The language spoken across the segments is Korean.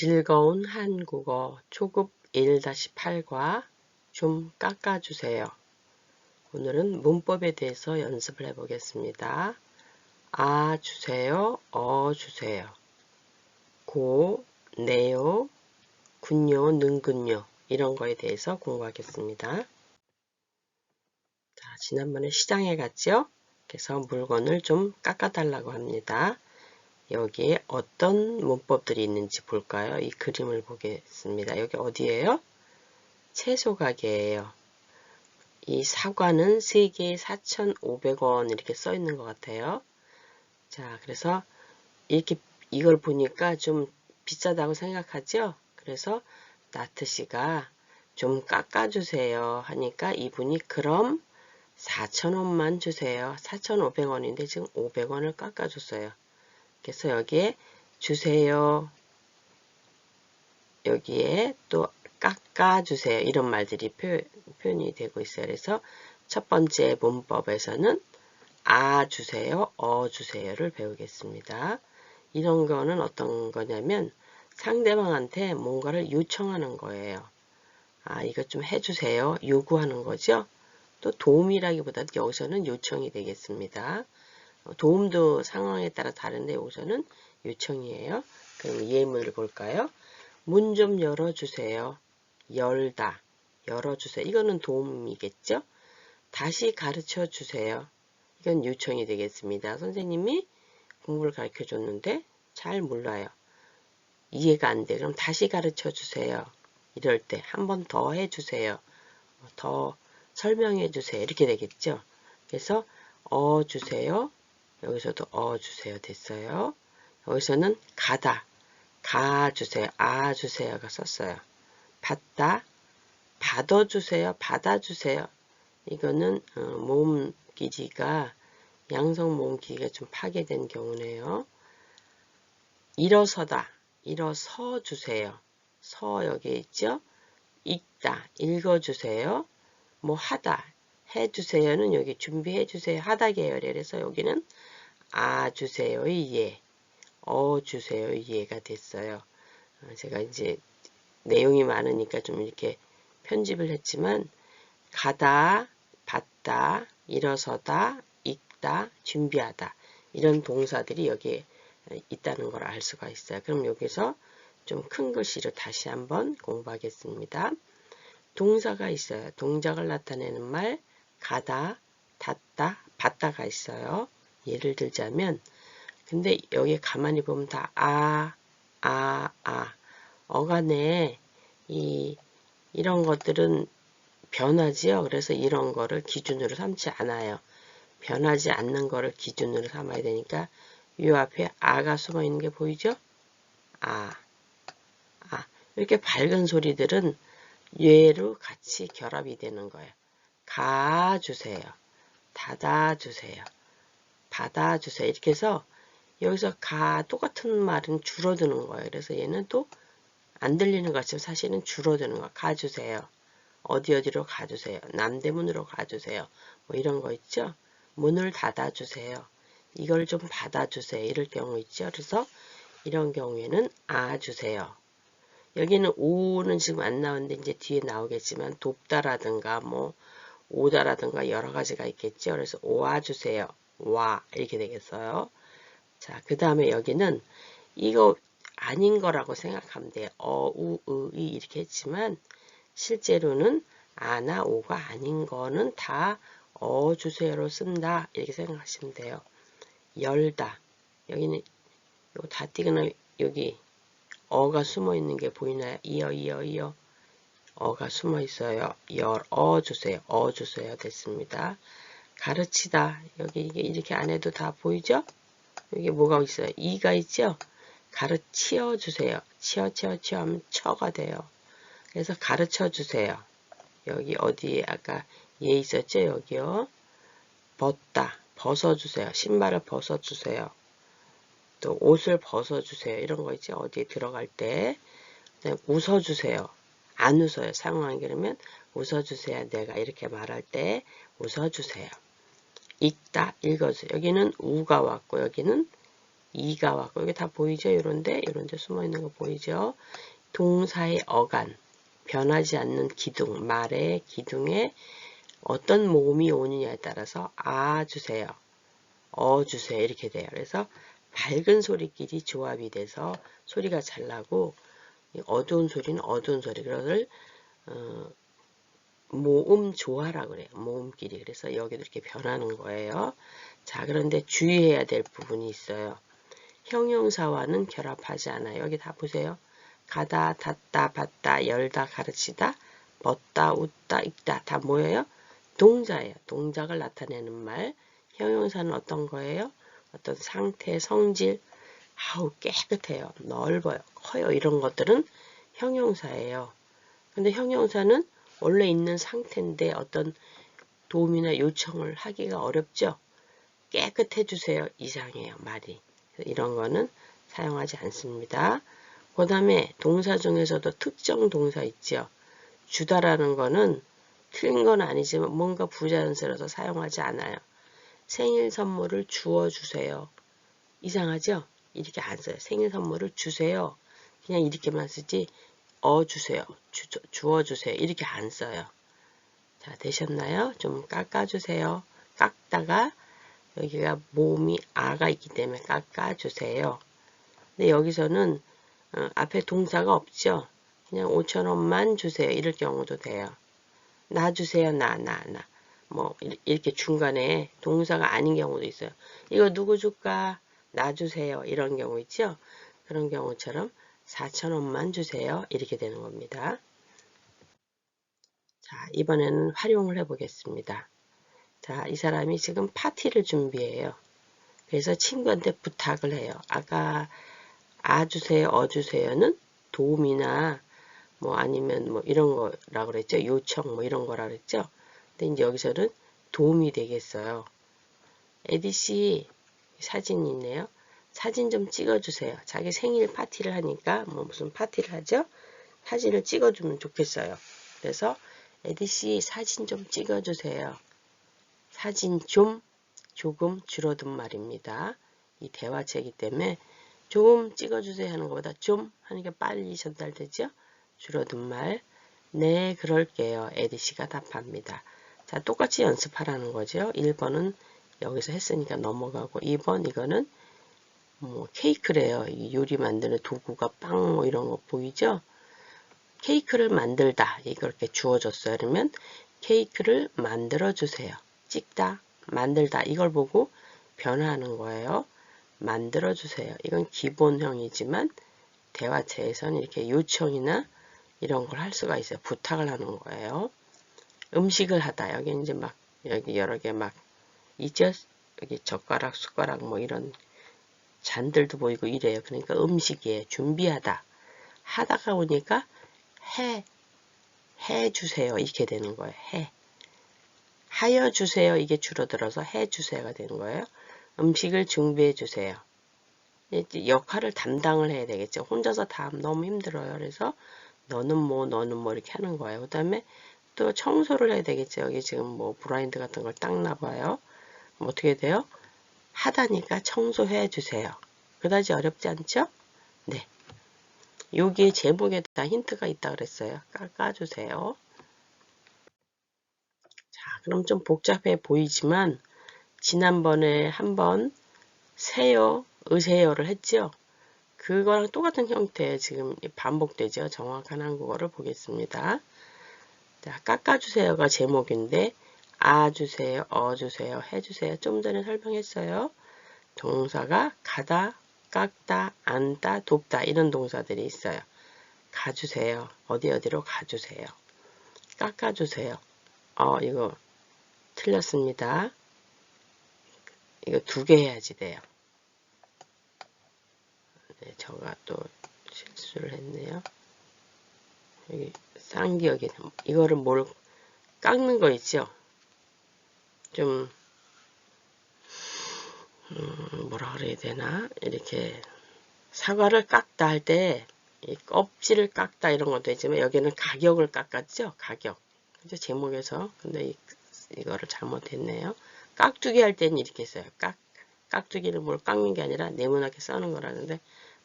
즐거운 한국어 초급 1-8과 좀 깎아주세요. 오늘은 문법에 대해서 연습을 해보겠습니다. 아 주세요, 주세요. 고, 네요, 군요, 능군요 이런 거에 대해서 공부하겠습니다. 자, 지난번에 시장에 갔죠? 그래서 물건을 좀 깎아달라고 합니다. 여기에 어떤 문법들이 있는지 볼까요? 이 그림을 보겠습니다. 여기 어디예요? 채소 가게예요. 이 사과는 3개에 4,500원 이렇게 써 있는 것 같아요. 자, 그래서 이렇게 이걸 보니까 좀 비싸다고 생각하죠? 그래서 나트 씨가 좀 깎아주세요 하니까 이분이 그럼 4,000원만 주세요. 4,500원인데 지금 500원을 깎아줬어요. 그래서 여기에 주세요. 여기에 또 깎아주세요. 이런 말들이 표현이 되고 있어요. 그래서 첫 번째 문법에서는 아 주세요, 주세요를 배우겠습니다. 이런 거는 어떤 거냐면 상대방한테 뭔가를 요청하는 거예요. 아, 이것 좀 해주세요. 요구하는 거죠. 또 도움이라기보다도 여기서는 요청이 되겠습니다. 도움도 상황에 따라 다른데 여기서는 요청이에요. 그럼 예문을 볼까요? 문 좀 열어주세요. 열다, 열어주세요. 이거는 도움이겠죠? 다시 가르쳐 주세요. 이건 요청이 되겠습니다. 선생님이 공부를 가르쳐 줬는데 잘 몰라요. 이해가 안 돼. 그럼 다시 가르쳐 주세요. 이럴 때 한 번 더 해주세요. 더 설명해 주세요. 이렇게 되겠죠? 그래서 주세요. 여기서도 주세요 됐어요. 여기서는 가다, 가주세요, 주세요가 썼어요. 받다, 받아주세요, 받아주세요. 이거는 모음 기지가 양성 모음 기지가 좀 파괴된 경우네요. 일어서다, 일어서 주세요. 서 여기 있죠? 읽다, 읽어주세요. 뭐 하다, 해주세요는 여기 준비해주세요. 하다 계열이라 그래서 여기는 주세요의 예, 주세요의 예가 됐어요. 제가 이제 내용이 많으니까 좀 이렇게 편집을 했지만 가다, 받다, 일어서다, 읽다, 준비하다 이런 동사들이 여기에 있다는 걸 알 수가 있어요. 그럼 여기서 좀 큰 글씨로 다시 한번 공부하겠습니다. 동사가 있어요. 동작을 나타내는 말 가다, 닫다, 받다가 있어요. 예를 들자면 근데 여기 가만히 보면 다 어간에 이런 것들은 변하지요. 그래서 이런 거를 기준으로 삼지 않아요. 변하지 않는 거를 기준으로 삼아야 되니까 이 앞에 아가 숨어 있는 게 보이죠? 이렇게 밝은 소리들은 얘로 같이 결합이 되는 거예요. 가주세요. 닫아주세요. 받아주세요. 이렇게 해서 여기서 똑같은 말은 줄어드는 거예요. 그래서 얘는 또 안 들리는 것 같지만 사실은 줄어드는 거예요. 가주세요. 어디로 가주세요. 남대문으로 가주세요. 뭐 이런 거 있죠. 문을 닫아주세요. 이걸 좀 받아주세요. 이럴 경우 있죠. 그래서 이런 경우에는 주세요. 여기는 오는 지금 안 나오는데 이제 뒤에 나오겠지만 돕다라든가 뭐 오다라든가 여러 가지가 있겠죠. 그래서 오와주세요. 와 이렇게 되겠어요. 자, 그 다음에 여기는 이거 아닌 거라고 생각하면 돼요. 우, 이 이렇게 했지만 실제로는 아나 오가 아닌 거는 다 주세요로 쓴다. 이렇게 생각하시면 돼요. 열다. 여기는 요 다띠거나 여기 어가 숨어 있는 게 보이나요? 이어. 어가 숨어 있어요. 주세요. 주세요. 됐습니다. 가르치다. 여기 이게 이렇게 안 해도 다 보이죠? 여기 뭐가 있어요? 이가 있죠? 가르치어 주세요. 치어 하면 처가 돼요. 그래서 가르쳐 주세요. 여기 어디에 아까 얘 있었죠? 여기요. 벗다. 벗어주세요. 신발을 벗어주세요. 또 옷을 벗어주세요. 이런 거 있죠? 어디에 들어갈 때. 웃어주세요. 안 웃어요. 상황이 그러면 웃어주세요. 내가 이렇게 말할 때 웃어주세요. 읽다, 읽어주세요. 여기는 우가 왔고 여기는 이가 왔고, 여기 다 보이죠? 요런데 숨어 있는 거 보이죠? 동사의 어간, 변하지 않는 기둥, 말의 기둥에 어떤 모음이 오느냐에 따라서 아 주세요, 어 주세요 이렇게 돼요. 그래서 밝은 소리끼리 조합이 돼서 소리가 잘 나고, 어두운 소리는 어두운 소리, 그걸 모음 조화라고 그래요. 모음끼리. 그래서 여기도 이렇게 변하는 거예요. 자, 그런데 주의해야 될 부분이 있어요. 형용사와는 결합하지 않아요. 여기 다 보세요. 가다, 닫다, 받다, 열다, 가르치다, 벗다, 웃다, 읽다 다 뭐예요? 동자예요. 동작을 나타내는 말. 형용사는 어떤 거예요? 어떤 상태, 성질, 아우 깨끗해요, 넓어요, 커요, 이런 것들은 형용사예요. 근데 형용사는 원래 있는 상태인데 어떤 도움이나 요청을 하기가 어렵죠. 깨끗해 주세요 이상해요, 말이. 이런 거는 사용하지 않습니다. 그 다음에 동사 중에서도 특정 동사 있죠. 주다라는 거는 틀린 건 아니지만 뭔가 부자연스러워서 사용하지 않아요. 생일 선물을 주어주세요. 이상하죠? 이렇게 안 써요. 생일 선물을 주세요. 그냥 이렇게만 쓰지 주세요, 주어주세요 이렇게 안 써요. 자, 되셨나요? 좀 깎아주세요. 깎다가 여기가 모음이 아가 있기 때문에 깎아주세요. 근데 여기서는 앞에 동사가 없죠. 그냥 5,000원만 주세요 이럴 경우도 돼요. 나 주세요, 나. 뭐 이렇게 중간에 동사가 아닌 경우도 있어요. 이거 누구 줄까? 나 주세요 이런 경우 있죠. 그런 경우처럼 4,000원만 주세요 이렇게 되는 겁니다. 자, 이번에는 활용을 해보겠습니다. 자, 이 사람이 지금 파티를 준비해요. 그래서 친구한테 부탁을 해요. 아까 아 주세요, 어 주세요는 도움이나 뭐 아니면 뭐 이런 거라고 그랬죠. 요청 뭐 이런 거라 그랬죠. 근데 이제 여기서는 도움이 되겠어요. 에디씨 사진이 있네요. 사진 좀 찍어주세요. 자기 생일 파티를 하니까 뭐 무슨 파티를 하죠? 사진을 찍어주면 좋겠어요. 그래서 에디씨 사진 좀 찍어주세요. 사진 좀, 조금 줄어든 말입니다. 이 대화체이기 때문에 조금 찍어주세요 하는 것보다 좀 하는 게 빨리 전달되죠? 줄어든 말. 네, 그럴게요. 에디씨가 답합니다. 자, 똑같이 연습하라는 거죠. 1번은 여기서 했으니까 넘어가고, 2번 이거는 뭐 케이크래요. 이 요리 만드는 도구가 빵 뭐 이런 거 보이죠? 케이크를 만들다 이렇게 주어졌어요. 그러면 케이크를 만들어 주세요. 찍다, 만들다 이걸 보고 변화하는 거예요. 만들어 주세요. 이건 기본형이지만 대화체에서는 이렇게 요청이나 이런 걸 할 수가 있어요. 부탁을 하는 거예요. 음식을 하다. 여기 이제 막 여기 여러 개 막 있죠. 여기 젓가락, 숟가락 뭐 이런 잔들도 보이고 이래요. 그러니까 음식이에요. 준비하다. 하다가 오니까 해 주세요 이렇게 되는 거예요. 하여 주세요 이게 줄어들어서 해 주세요가 되는 거예요. 음식을 준비해 주세요. 역할을 담당을 해야 되겠죠. 혼자서 다 너무 힘들어요. 그래서 너는 뭐 이렇게 하는 거예요. 그 다음에 또 청소를 해야 되겠죠. 여기 지금 뭐 브라인드 같은 걸 닦나 봐요. 어떻게 돼요? 하다니까 청소해 주세요. 그다지 어렵지 않죠? 네. 여기에 제목에다 힌트가 있다 그랬어요. 깎아주세요. 자, 그럼 좀 복잡해 보이지만 지난번에 한번 세요, 의세요를 했죠. 그거랑 똑같은 형태에 지금 반복되죠. 정확한 한국어를 보겠습니다. 자, 깎아주세요가 제목인데 아 주세요, 어 주세요, 해 주세요. 좀 전에 설명했어요. 동사가 가다, 깎다, 앉다, 돕다 이런 동사들이 있어요. 가주세요. 어디로 가주세요. 깎아주세요. 이거 틀렸습니다. 이거 2개 해야지 돼요. 네, 제가 또 실수를 했네요. 여기 쌍기역에 이거를 뭘 깎는 거 있죠? 좀 뭐라 그래야 되나? 이렇게 사과를 깎다 할 때 이 껍질을 깎다 이런 것도 있지만 여기는 가격을 깎았죠? 가격. 그죠? 제목에서. 근데 이거를 잘못했네요. 깍두기 할 때는 이렇게 써요. 깍두기는 뭘 깎는 게 아니라 네모나게 써는 거라는데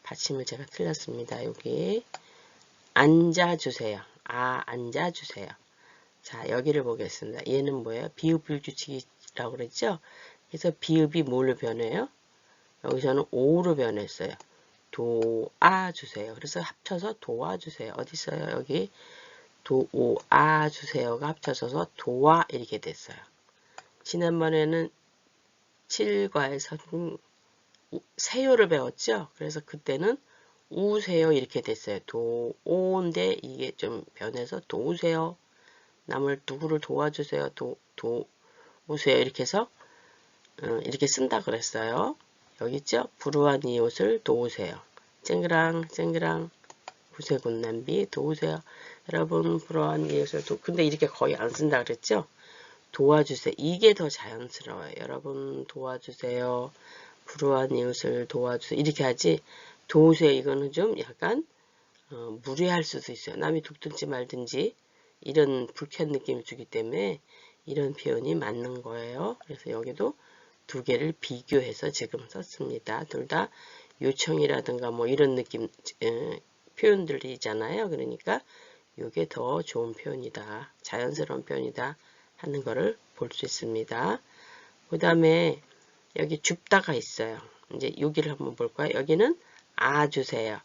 받침을 제가 틀렸습니다. 여기 앉아주세요. 앉아주세요. 자, 여기를 보겠습니다. 얘는 뭐예요? 비읍 불규칙이라고 그랬죠? 그래서 비읍이 뭘로 변해요? 여기서는 오로 변했어요. 도와주세요. 그래서 합쳐서 도와주세요. 어디 있어요? 여기 도와주세요가 합쳐져서 도와 이렇게 됐어요. 지난번에는 7과에서는 세요를 배웠죠? 그래서 그때는 우세요 이렇게 됐어요. 도오인데 이게 좀 변해서 도우세요. 남을 누구를 도와주세요. 도우세요 이렇게 해서 이렇게 쓴다 그랬어요. 여기 있죠? 불우한 이웃을 도우세요. 쨍그랑 쨍그랑 구세군 남비 도우세요. 여러분 불우한 이웃을 근데 이렇게 거의 안 쓴다 그랬죠? 도와주세요. 이게 더 자연스러워요. 여러분 도와주세요. 불우한 이웃을 도와주세요. 이렇게 하지 도우세요. 이거는 좀 약간 무례할 수도 있어요. 남이 돕든지 말든지 이런 불쾌한 느낌을 주기 때문에 이런 표현이 맞는 거예요. 그래서 여기도 두 개를 비교해서 지금 썼습니다. 둘 다 요청이라든가 뭐 이런 느낌 표현들이잖아요. 그러니까 이게 더 좋은 표현이다. 자연스러운 표현이다 하는 거를 볼 수 있습니다. 그 다음에 여기 줍다가 있어요. 이제 여기를 한번 볼까요? 여기는 주세요.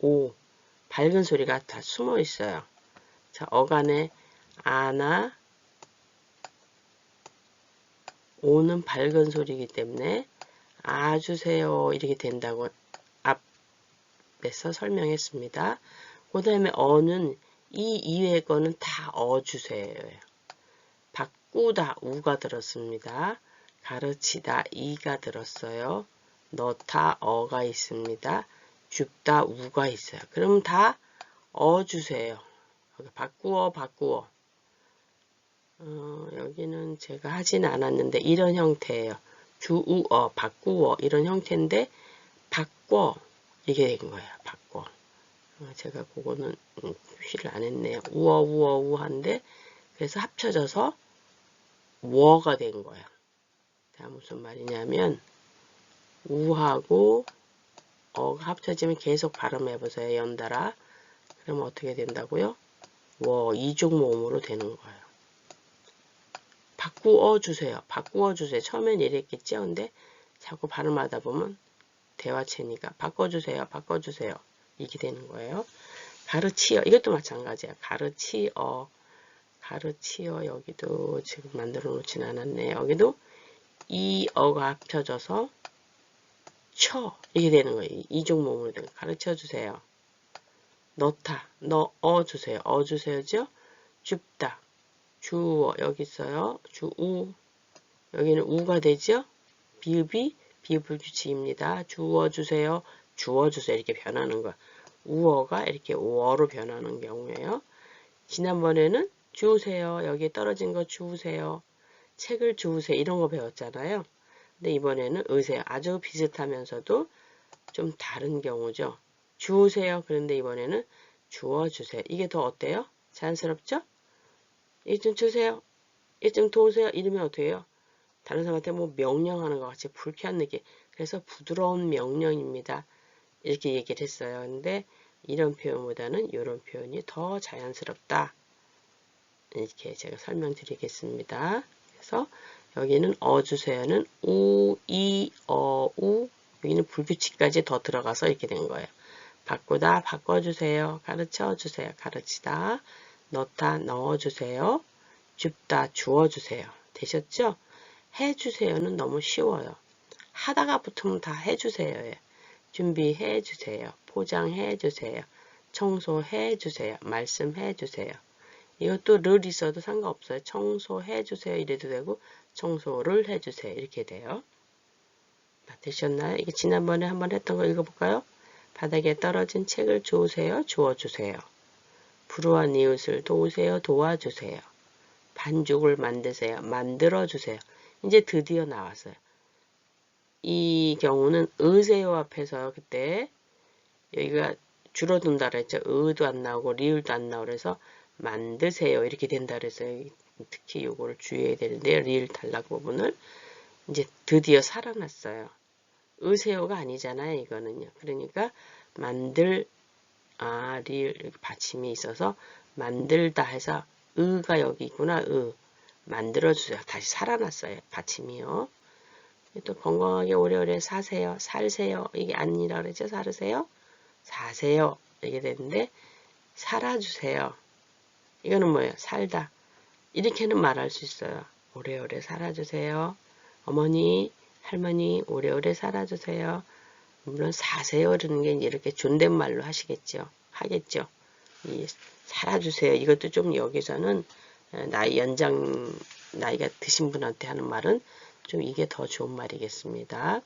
오. 밝은 소리가 다 숨어 있어요. 자, 어간에 아나 오는 밝은 소리이기 때문에 주세요 이렇게 된다고 앞에서 설명했습니다. 그 다음에 어는 이 이외의 거는 다 주세요예요. 바꾸다 우가 들었습니다. 가르치다 이가 들었어요. 넣다 어가 있습니다. 줍다 우가 있어요. 그럼 다 주세요. 바꾸어 여기는 제가 하진 않았는데 이런 형태예요. 주우어 바꾸어 이런 형태인데 바꿔 이게 된 거예요. 바꿔 제가 그거는 표시를 안 했네요. 우어한데 그래서 합쳐져서 워가 된 거예요. 자, 무슨 말이냐면 우하고 어가 합쳐지면 계속 발음해 보세요. 연달아. 그러면 어떻게 된다고요? 이중 모음으로 되는 거예요. 바꾸어 주세요. 바꾸어 주세요. 처음엔 이랬겠죠. 근데 자꾸 발음하다 보면 대화체니까 바꿔주세요. 바꿔주세요. 이게 되는 거예요. 가르치어. 이것도 마찬가지야. 가르치어. 여기도 지금 만들어 놓진 않았네. 여기도 이 어가 합쳐져서 이게 되는 거예요. 이중 모음으로 되는 거예요. 가르쳐 주세요. 넣다. 넣어주세요. 주세요죠? 줍다. 주어. 여기 있어요. 주우. 여기는 우가 되죠? 비읍이 비불규칙입니다. 주어주세요. 주어주세요. 이렇게 변하는 거. 우어가 이렇게 오어로 변하는 경우에요. 지난번에는 주우세요. 여기에 떨어진 거 주우세요. 책을 주우세요. 이런 거 배웠잖아요. 근데 이번에는 의세요. 아주 비슷하면서도 좀 다른 경우죠. 주우세요. 그런데 이번에는 주어주세요. 이게 더 어때요? 자연스럽죠? 이 좀 주세요. 이 좀 도우세요. 이러면 어떻게 해요? 다른 사람한테 뭐 명령하는 것 같이 불쾌한 느낌. 그래서 부드러운 명령입니다. 이렇게 얘기를 했어요. 근데 이런 표현보다는 이런 표현이 더 자연스럽다. 이렇게 제가 설명드리겠습니다. 그래서 여기는 주세요는 우, 이, 우 여기는 불규칙까지 더 들어가서 이렇게 된 거예요. 바꾸다, 바꿔주세요. 가르쳐주세요. 가르치다. 넣다, 넣어주세요. 줍다, 주어주세요. 되셨죠? 해주세요는 너무 쉬워요. 하다가 붙으면 다 해주세요예요. 준비해주세요. 포장해주세요. 청소해주세요. 말씀해주세요. 이것도 를 있어도 상관없어요. 청소해주세요 이래도 되고 청소를 해주세요 이렇게 돼요. 되셨나요? 이게 지난번에 한번 했던 거 읽어볼까요? 바닥에 떨어진 책을 주우세요. 주워주세요. 불우한 이웃을 도우세요. 도와주세요. 반죽을 만드세요. 만들어주세요. 이제 드디어 나왔어요. 이 경우는 의세요 앞에서 그때 여기가 줄어든다 그랬죠. 의도 안 나오고 리을도 안 나오고 그래서 만드세요 이렇게 된다 그랬어요. 특히 요거를 주의해야 되는데요. 리을 탈락 부분을 이제 드디어 살아났어요. 으세요가 아니잖아요. 이거는요. 그러니까 만들 리을 받침이 있어서 만들다 해서 으가 여기 있구나. 만들어주세요. 다시 살아났어요. 받침이요. 또 건강하게 오래오래 사세요. 살세요. 이게 아니라 그랬죠. 살으세요. 사세요. 이게 되는데 살아주세요. 이거는 뭐예요? 살다. 이렇게는 말할 수 있어요. 오래오래 살아주세요. 어머니, 할머니 오래오래 살아주세요. 물론 사세요 그러는 게 이렇게 존댓말로 하시겠죠. 하겠죠. 이 살아주세요. 이것도 좀 여기서는 나이가 드신 분한테 하는 말은 좀 이게 더 좋은 말이겠습니다.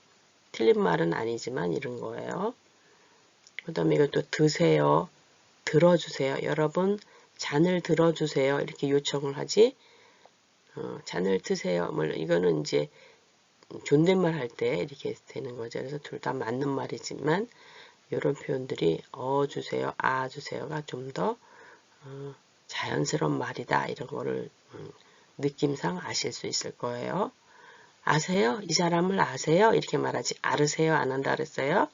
틀린 말은 아니지만 이런 거예요. 그 다음에 이것도 드세요. 들어주세요. 여러분 잔을 들어주세요. 이렇게 요청을 하지. 잔을 드세요. 물론 이거는 이제 존댓말 할 때 이렇게 되는 거죠. 그래서 둘 다 맞는 말이지만 이런 표현들이 주세요, 주세요가 좀 더 자연스러운 말이다. 이런 거를 느낌상 아실 수 있을 거예요. 아세요? 이 사람을 아세요? 이렇게 말하지. 알으세요? 안 한다 그랬어요.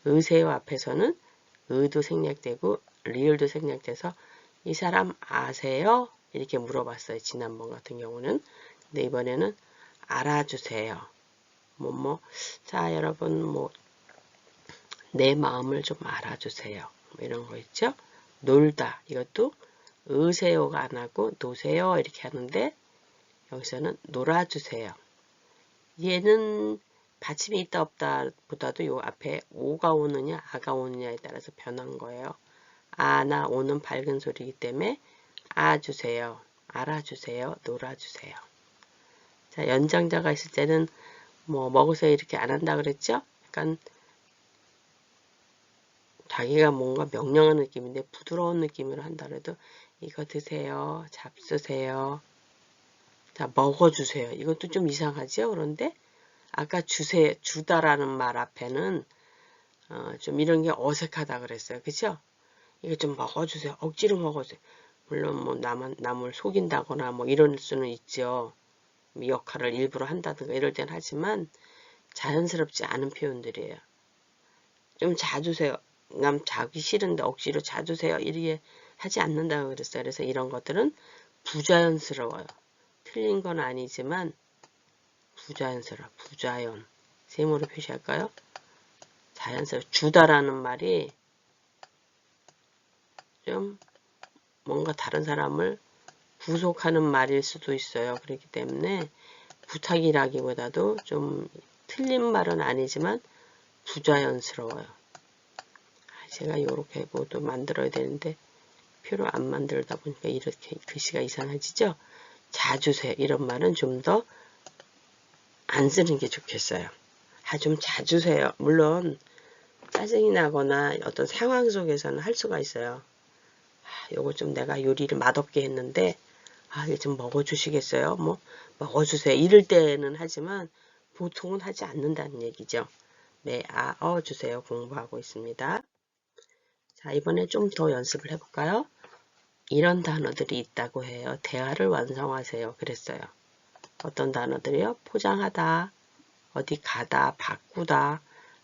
으세요 앞에서는 으도 생략되고 리을도 생략돼서 이 사람 아세요? 이렇게 물어봤어요. 지난번 같은 경우는. 근데 이번에는 알아주세요. 자, 여러분, 내 마음을 좀 알아주세요. 이런 거 있죠? 놀다. 이것도 으세요가 안 하고 노세요. 이렇게 하는데, 여기서는 놀아주세요. 얘는 받침이 있다 없다 보다도 요 앞에 오가 오느냐, 아가 오느냐에 따라서 변한 거예요. 아나 오는 밝은 소리이기 때문에 아주세요. 알아주세요. 놀아주세요. 자, 연장자가 있을 때는 먹으세요 이렇게 안 한다 그랬죠? 약간 자기가 뭔가 명령하는 느낌인데 부드러운 느낌으로 한다 그래도 이거 드세요. 잡수세요. 자, 먹어주세요. 이것도 좀 이상하죠? 그런데 아까 주다라는 말 앞에는 좀 이런 게 어색하다 그랬어요. 그죠? 이거 좀 먹어주세요. 억지로 먹어주세요. 물론 남을 속인다거나 이럴 수는 있죠. 역할을 일부러 한다든가 이럴 땐 하지만 자연스럽지 않은 표현들이에요. 좀 자주세요. 남 자기 싫은데 억지로 자주세요. 이렇게 하지 않는다고 그랬어요. 그래서 이런 것들은 부자연스러워요. 틀린 건 아니지만 부자연스러워. 부자연. 세모로 표시할까요? 자연스러워. 주다라는 말이 좀 뭔가 다른 사람을 구속하는 말일 수도 있어요. 그렇기 때문에 부탁이라기보다도 좀 틀린 말은 아니지만 부자연스러워요. 제가 이렇게 뭐도 만들어야 되는데 표를 안 만들다 보니까 이렇게 글씨가 이상해지죠. 자주세요. 이런 말은 좀 더 안 쓰는 게 좋겠어요. 좀 자주세요. 물론 짜증이 나거나 어떤 상황 속에서는 할 수가 있어요. 요거 좀 내가 요리를 맛없게 했는데 이거 좀 먹어주시겠어요? 먹어주세요. 이럴 때는 하지만 보통은 하지 않는다는 얘기죠. 네, 주세요. 공부하고 있습니다. 자, 이번에 좀 더 연습을 해볼까요? 이런 단어들이 있다고 해요. 대화를 완성하세요. 그랬어요. 어떤 단어들이요? 포장하다, 어디 가다, 바꾸다,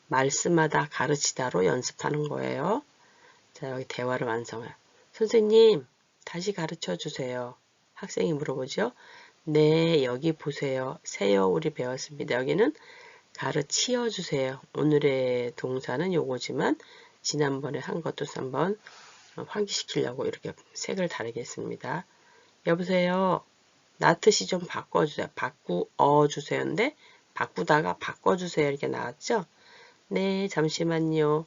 말씀하다, 가르치다로 연습하는 거예요. 자, 여기 대화를 완성해요. 선생님, 다시 가르쳐 주세요. 학생이 물어보죠. 네, 여기 보세요. 세요 우리 배웠습니다. 여기는 가르치어 주세요. 오늘의 동사는 요거지만 지난번에 한 것도 한번 환기시키려고 이렇게 색을 다르게 했습니다. 여보세요. 나트시 좀 바꿔주세요. 바꾸어 주세요인데 바꾸다가 바꿔주세요 이렇게 나왔죠? 네, 잠시만요.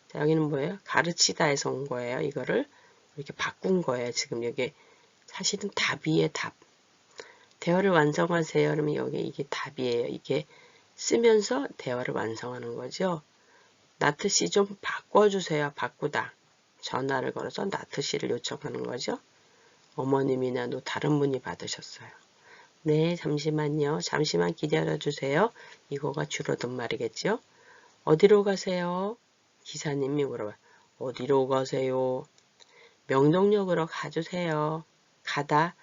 자, 여기는 뭐예요? 가르치다에서 온 거예요. 이거를 이렇게 바꾼 거예요. 지금 여기 사실은 답이에요. 답. 대화를 완성하세요. 그러면 여기 이게 답이에요. 이게 쓰면서 대화를 완성하는 거죠. 나트씨 좀 바꿔주세요. 바꾸다. 전화를 걸어서 나트씨를 요청하는 거죠. 어머님이나 다른 분이 받으셨어요. 네, 잠시만요. 잠시만 기다려주세요. 이거가 줄어든 말이겠죠. 어디로 가세요? 기사님이 물어봐요. 어디로 가세요? 명동역으로 가주세요. 가다,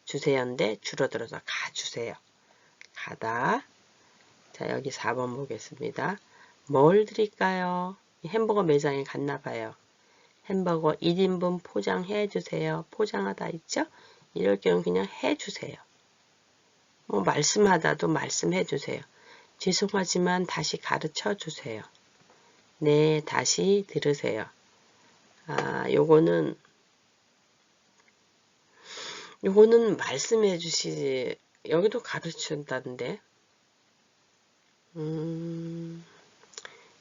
주세요인데 줄어들어서 가주세요. 가다. 자, 여기 4번 보겠습니다. 뭘 드릴까요? 햄버거 매장에 갔나 봐요. 햄버거 1인분 포장해 주세요. 포장하다 있죠? 이럴 경우 그냥 해 주세요. 뭐 말씀하다도 말씀해 주세요. 죄송하지만 다시 가르쳐 주세요. 네, 다시 들으세요. 요거는 말씀해 주시지, 여기도 가르친다는데,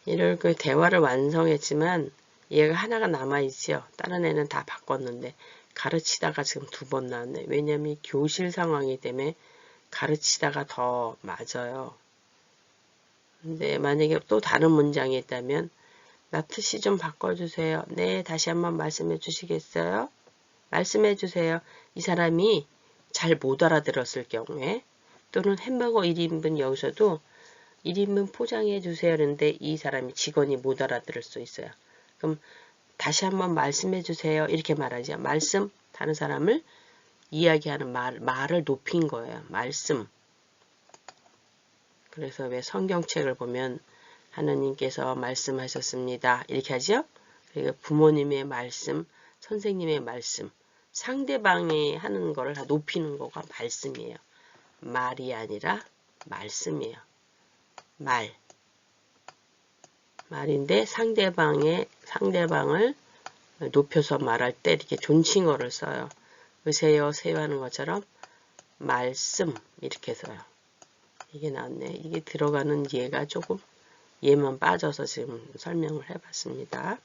이럴 그 대화를 완성했지만, 얘가 하나가 남아있죠. 다른 애는 다 바꿨는데, 가르치다가 지금 2번 나왔네. 왜냐면 교실 상황이기 때문에 가르치다가 더 맞아요. 근데 만약에 또 다른 문장이 있다면, 나트씨 좀 바꿔주세요. 네, 다시 한번 말씀해 주시겠어요? 말씀해 주세요. 이 사람이 잘 못 알아들었을 경우에 또는 햄버거 1인분 여기서도 1인분 포장해 주세요. 그런데 이 사람이 직원이 못 알아들을 수 있어요. 그럼 다시 한번 말씀해 주세요. 이렇게 말하죠. 말씀, 다른 사람을 이야기하는 말을 높인 거예요. 말씀. 그래서 왜 성경책을 보면 하나님께서 말씀하셨습니다. 이렇게 하죠. 그리고 부모님의 말씀, 선생님의 말씀, 상대방이 하는 거를 다 높이는 거가 말씀이에요. 말이 아니라 말씀이에요. 말인데 상대방을 높여서 말할 때 이렇게 존칭어를 써요. 으세요, 세요 하는 것처럼 말씀 이렇게 써요. 이게 나왔네. 이게 들어가는 예가 조금 얘만 빠져서 지금 설명을 해봤습니다.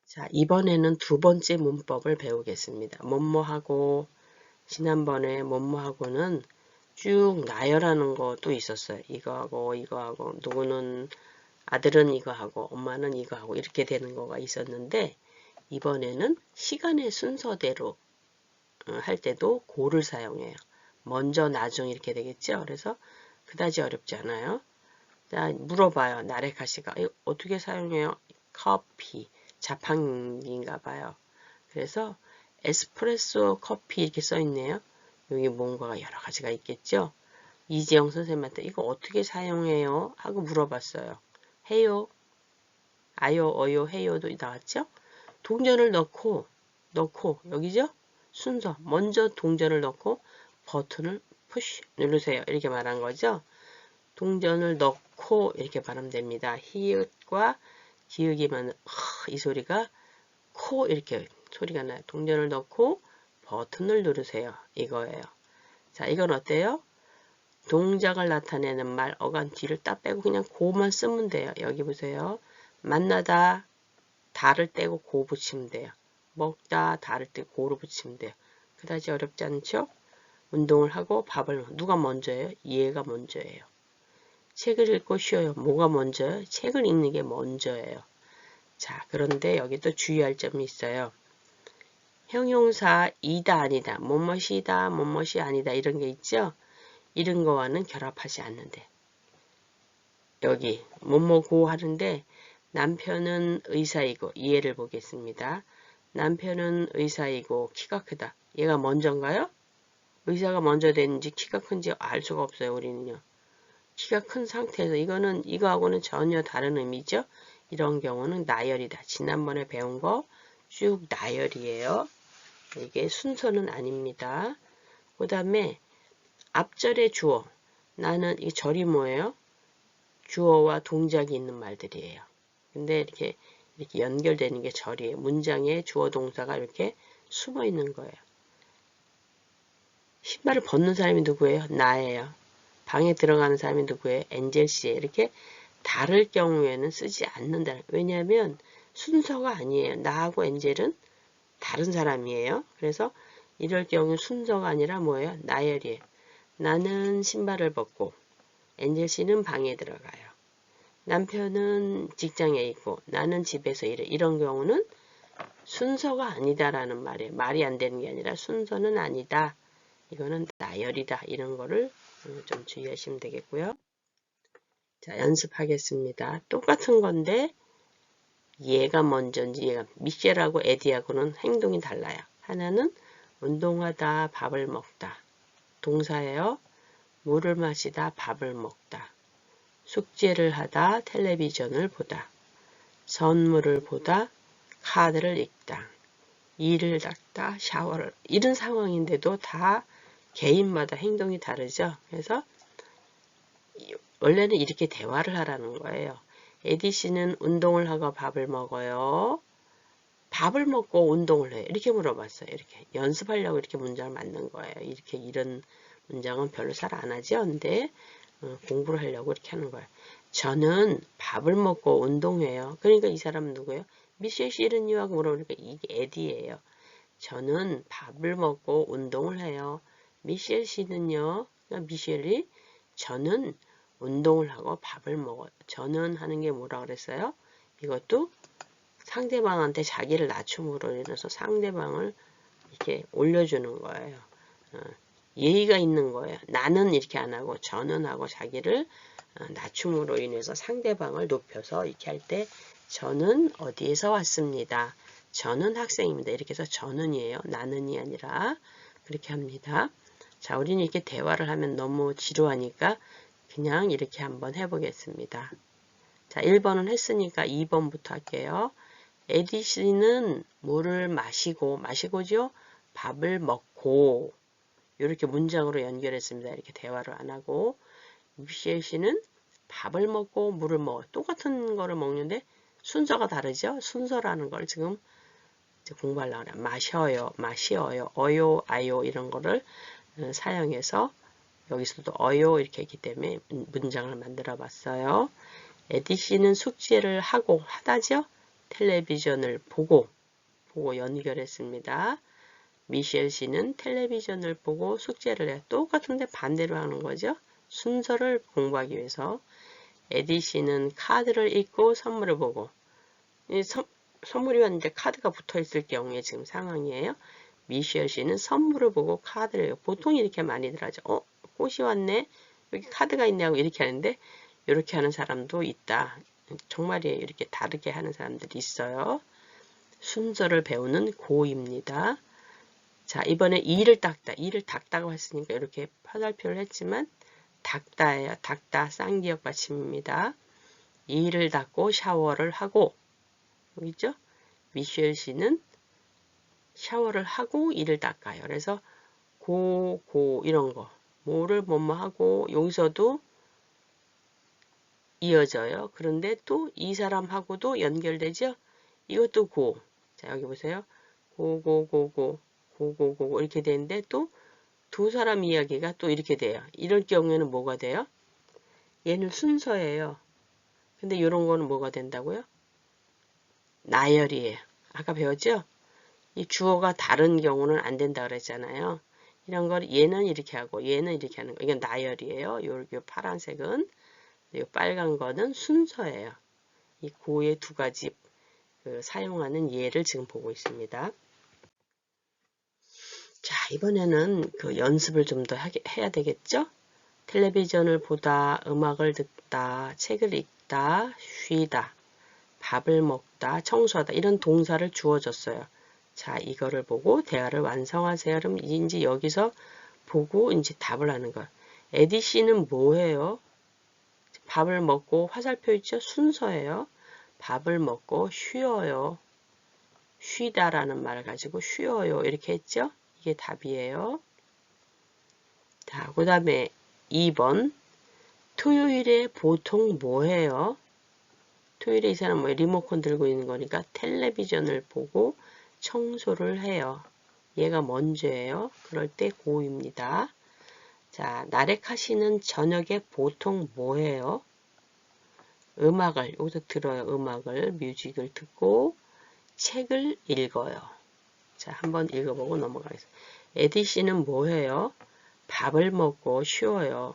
자, 이번에는 2번째 문법을 배우겠습니다. 뭐뭐하고, 지난번에 뭐뭐하고는 쭉 나열하는 것도 있었어요. 이거하고 이거하고, 누구는 아들은 이거하고 엄마는 이거하고 이렇게 되는 거가 있었는데, 이번에는 시간의 순서대로 할 때도 고를 사용해요. 먼저 나중 이렇게 되겠죠. 그래서 그다지 어렵지 않아요. 자, 물어봐요. 나레카 씨가 어떻게 사용해요? 커피, 자판기인가 봐요. 그래서 에스프레소 커피 이렇게 써 있네요. 여기 뭔가가 여러 가지가 있겠죠. 이지영 선생님한테 이거 어떻게 사용해요? 하고 물어봤어요. 해요, 아요, 어요, 해요도 나왔죠. 동전을 넣고 여기죠. 순서 먼저 동전을 넣고 버튼을 푸시 누르세요. 이렇게 말한 거죠. 동전을 넣고 이렇게 발음 됩니다. 히읗과 기역이만 이 소리가 코 이렇게 소리가 나요. 동전을 넣고 버튼을 누르세요. 이거예요. 자, 이건 어때요? 동작을 나타내는 말 어간 뒤를 딱 빼고 그냥 고만 쓰면 돼요. 여기 보세요. 만나다 다를 떼고 고 붙이면 돼요. 먹다 다를 떼고 고로 붙이면 돼요. 그다지 어렵지 않죠? 운동을 하고 밥을 누가 먼저예요? 얘가 먼저예요. 책을 읽고 쉬어요. 뭐가 먼저요? 책을 읽는 게 먼저예요. 자, 그런데 여기 또 주의할 점이 있어요. 형용사 이다 아니다, 뭐뭇이다, 뭐뭇이 아니다 이런 게 있죠? 이런 거와는 결합하지 않는데 여기 뭐뭐고 하는데 남편은 의사이고 이해를 보겠습니다. 남편은 의사이고 키가 크다. 얘가 먼저인가요? 의사가 먼저 됐는지 키가 큰지 알 수가 없어요. 우리는요. 키가 큰 상태에서 이거는 이거하고는 전혀 다른 의미죠. 이런 경우는 나열이다. 지난번에 배운 거 쭉 나열이에요. 이게 순서는 아닙니다. 그 다음에 앞절에 주어. 나는 이 절이 뭐예요? 주어와 동작이 있는 말들이에요. 근데 이렇게 연결되는 게 절이에요. 문장에 주어 동사가 이렇게 숨어 있는 거예요. 신발을 벗는 사람이 누구예요? 나예요. 방에 들어가는 사람이 누구예요? 엔젤 씨예요. 이렇게 다를 경우에는 쓰지 않는다. 왜냐하면 순서가 아니에요. 나하고 엔젤은 다른 사람이에요. 그래서 이럴 경우 순서가 아니라 뭐예요? 나열이에요. 나는 신발을 벗고 엔젤 씨는 방에 들어가요. 남편은 직장에 있고 나는 집에서 일해. 이런 경우는 순서가 아니다라는 말이에요. 말이 안 되는 게 아니라 순서는 아니다. 이거는 나열이다. 이런 거를 좀 주의하시면 되겠고요. 자, 연습하겠습니다. 똑같은 건데 얘가 먼저인지 얘가 미셸하고 에디하고는 행동이 달라요. 하나는 운동하다, 밥을 먹다. 동사예요. 물을 마시다, 밥을 먹다. 숙제를 하다, 텔레비전을 보다. 선물을 보다, 카드를 읽다. 이를 닦다, 샤워를. 이런 상황인데도 다 개인마다 행동이 다르죠. 그래서 원래는 이렇게 대화를 하라는 거예요. 에디 씨는 운동을 하고 밥을 먹어요. 밥을 먹고 운동을 해요. 이렇게 물어봤어요. 이렇게 연습하려고 이렇게 문장을 만든 거예요. 이렇게 이런 문장은 별로 잘 안 하죠. 근데 공부를 하려고 이렇게 하는 거예요. 저는 밥을 먹고 운동해요. 그러니까 이 사람은 누구예요? 미셸 씨 이름이 하고 물어보니까 이게 에디예요. 저는 밥을 먹고 운동을 해요. 미셸 씨는요? 미셸이 저는 운동을 하고 밥을 먹어요. 저는 하는 게 뭐라 그랬어요? 이것도 상대방한테 자기를 낮춤으로 인해서 상대방을 이렇게 올려주는 거예요. 예의가 있는 거예요. 나는 이렇게 안 하고 저는 하고 자기를 낮춤으로 인해서 상대방을 높여서 이렇게 할 때 저는 어디에서 왔습니다. 저는 학생입니다. 이렇게 해서 저는이에요. 나는이 아니라 그렇게 합니다. 자, 우리는 이렇게 대화를 하면 너무 지루하니까 그냥 이렇게 한번 해보겠습니다. 자, 1번은 했으니까 2번부터 할게요. 에디 씨는 물을 마시고죠? 밥을 먹고 이렇게 문장으로 연결했습니다. 이렇게 대화를 안 하고 미셸 씨는 밥을 먹고 물을 먹어요. 똑같은 거를 먹는데 순서가 다르죠? 순서라는 걸 지금 공부하려고 그래요. 마셔요, 어요, 아요 이런 거를 사용해서 여기서도 어요 이렇게 했기 때문에 문장을 만들어 봤어요. 에디 씨는 숙제를 하다죠? 텔레비전을 보고 연결했습니다. 미셸 씨는 텔레비전을 보고 숙제를 해요. 똑같은데 반대로 하는 거죠. 순서를 공부하기 위해서. 에디 씨는 카드를 읽고 선물을 보고. 선물이 왔는데 카드가 붙어 있을 경우에 지금 상황이에요. 미셸 씨는 선물을 보고 카드를 읽고. 보통 이렇게 많이들 하죠. 꽃이 왔네. 여기 카드가 있네 하고 이렇게 하는데 이렇게 하는 사람도 있다. 정말이에요. 이렇게 다르게 하는 사람들이 있어요. 순서를 배우는 고입니다. 자, 이번에 이를 닦다고 했으니까 이렇게 화살표를 했지만 닦다예요. 닦다 쌍기역 받침입니다. 이를 닦고 샤워를 하고 여기 있죠? 미셸 씨는 샤워를 하고 이를 닦아요. 그래서 고 이런 거 뭐를 뭐뭐 하고 여기서도 이어져요. 그런데 또 이 사람하고도 연결되죠? 이것도 고. 자, 여기 보세요. 고고 이렇게 되는데 또 두 사람 이야기가 또 이렇게 돼요. 이럴 경우에는 뭐가 돼요? 얘는 순서예요. 근데 이런 거는 뭐가 된다고요? 나열이에요. 아까 배웠죠? 이 주어가 다른 경우는 안 된다 그랬잖아요. 이런 걸 얘는 이렇게 하고 얘는 이렇게 하는 거. 이건 나열이에요. 요 파란색은. 이 빨간 거는 순서예요. 이 고의 두 가지 사용하는 예를 지금 보고 있습니다. 자, 이번에는 그 연습을 좀 더 해야 되겠죠? 텔레비전을 보다, 음악을 듣다, 책을 읽다, 쉬다, 밥을 먹다, 청소하다 이런 동사를 주어졌어요. 자, 이거를 보고 대화를 완성하세요. 그럼 이제 여기서 보고 이제 답을 하는 거예요. 에디 씨는 뭐 해요? 밥을 먹고 화살표 있죠? 순서예요. 밥을 먹고 쉬어요. 쉬다라는 말을 가지고 쉬어요. 이렇게 했죠? 이게 답이에요. 자, 그 다음에 2번. 토요일에 보통 뭐 해요? 토요일에 이 사람 뭐 리모컨 들고 있는 거니까 텔레비전을 보고 청소를 해요. 얘가 먼저예요. 그럴 때 고입니다. 자, 나레카 씨는 저녁에 보통 뭐 해요? 음악을, 여기서 들어요. 음악을, 뮤직을 듣고 책을 읽어요. 자, 한번 읽어보고 넘어가겠습니다. 에디 씨는 뭐 해요? 밥을 먹고 쉬어요.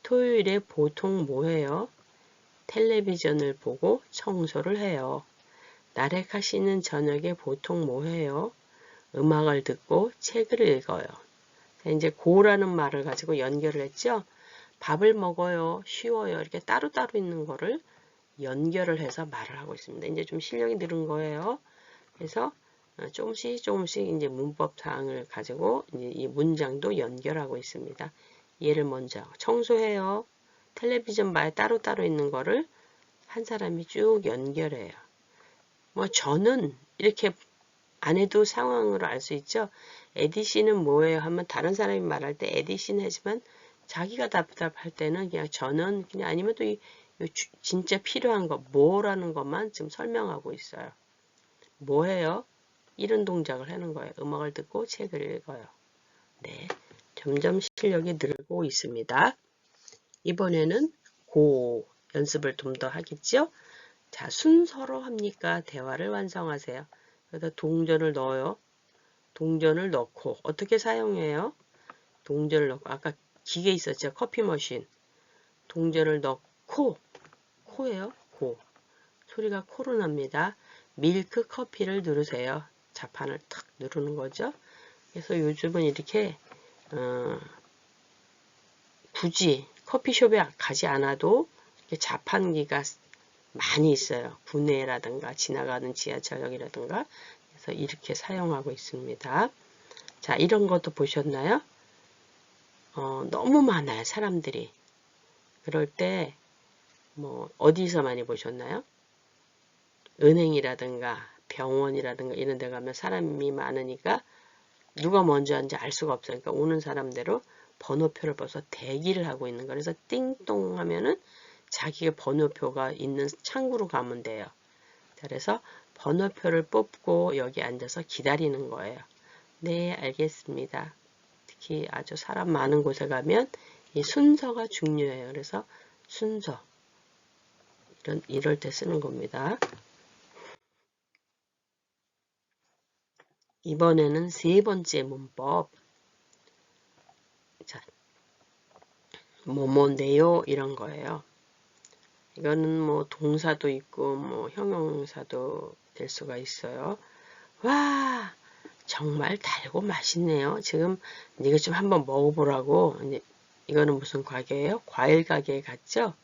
토요일에 보통 뭐 해요? 텔레비전을 보고 청소를 해요. 나레카 씨는 저녁에 보통 뭐 해요? 음악을 듣고 책을 읽어요. 자, 이제 고라는 말을 가지고 연결을 했죠? 밥을 먹어요, 쉬어요. 이렇게 따로따로 있는 거를 연결을 해서 말을 하고 있습니다. 이제 좀 실력이 늘은 거예요. 그래서 조금씩 이제 문법 사항을 가지고 이제 이 문장도 연결하고 있습니다. 얘를 먼저 청소해요. 텔레비전 바에 따로따로 있는 거를 한 사람이 쭉 연결해요. 뭐 저는 이렇게 안 해도 상황으로 알 수 있죠. 에디씨는 뭐예요 하면 다른 사람이 말할 때 에디씨는 하지만 자기가 답답할 때는 그냥 저는 그냥 아니면 또 진짜 필요한 거 뭐라는 것만 지금 설명하고 있어요. 뭐해요? 이런 동작을 하는 거예요. 음악을 듣고 책을 읽어요. 네, 점점 실력이 늘고 있습니다. 이번에는 고 연습을 좀 더 하겠죠? 자, 순서로 합니까? 대화를 완성하세요. 그래서 동전을 넣어요. 동전을 넣고 어떻게 사용해요? 동전을 넣고 아까 기계 있었죠? 커피 머신. 동전을 넣고 코예요. 코. 소리가 코로 납니다. 밀크 커피를 누르세요. 자판을 탁 누르는 거죠. 그래서 요즘은 이렇게 굳이 커피숍에 가지 않아도 이렇게 자판기가 많이 있어요. 구내라든가 지나가는 지하철역이라든가 그래서 이렇게 사용하고 있습니다. 자, 이런 것도 보셨나요? 너무 많아요, 사람들이. 그럴 때 뭐 어디서 많이 보셨나요? 은행이라든가 병원이라든가 이런 데 가면 사람이 많으니까 누가 먼저 하는지 알 수가 없어요. 그러니까 오는 사람대로 번호표를 벌써 대기를 하고 있는 거예요. 그래서 띵동 하면은 자기의 번호표가 있는 창구로 가면 돼요. 그래서 번호표를 뽑고 여기 앉아서 기다리는 거예요. 네, 알겠습니다. 특히 아주 사람 많은 곳에 가면 이 순서가 중요해요. 그래서 순서 이럴 때 쓰는 겁니다. 이번에는 세 번째 문법. 자, 뭐뭐네요 이런 거예요. 이거는 뭐 동사도 있고 뭐 형용사도 될 수가 있어요. 와, 정말 달고 맛있네요. 지금 이거 좀 한번 먹어보라고. 이거는 무슨 가게예요? 과일 가게에 갔죠?